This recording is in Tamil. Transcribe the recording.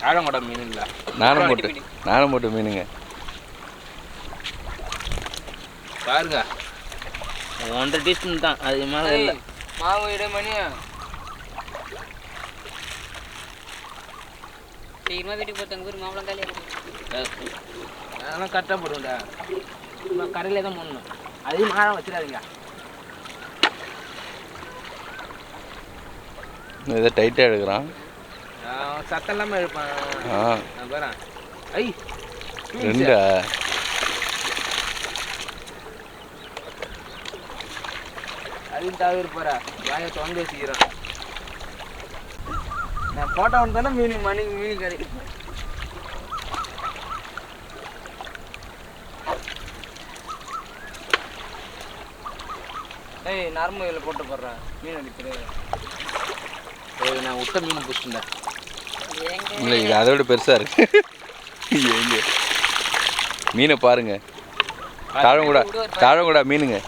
ஆழங்கொடை மீன் இல்லை, நானும் போட்டு மீனுங்க பாருங்க. 1.5 டீஸ்பூன் தான், அது மேலே இல்லை. மாவு இடமணி சீக்கிரமாக வீட்டுக்கு போகிறதுக்கு ஒரு மாம்பழம் காலியாக இருக்கும். அதெல்லாம் கரெக்டாக போடுவேன்டா. நம்ம கரையிலே தான் போடணும், அதையும் மாழம் வச்சிடாதீங்க. இதை டைட்டாக எடுக்கிறான், சத்தம் இல்லாமல் எடுப்பான். நான் பாறேன். ஐ ரெண்டா அதையும் தவிர போகிற வாயை தொங்க வச்சுக்கிறேன். நான் போட்டோ ஒன்று தானே மீன் கறி. ஏய் நார்மல் போட்டு போடுறேன் மீன் அடிக்கிறது. நான் விட்ட மீன் பிடிச்சிட்டேன். இல்லை, இது அதை விட பெருசாக இருக்கு. எங்க மீனை பாருங்க, தாழங்கூடா மீனுங்க.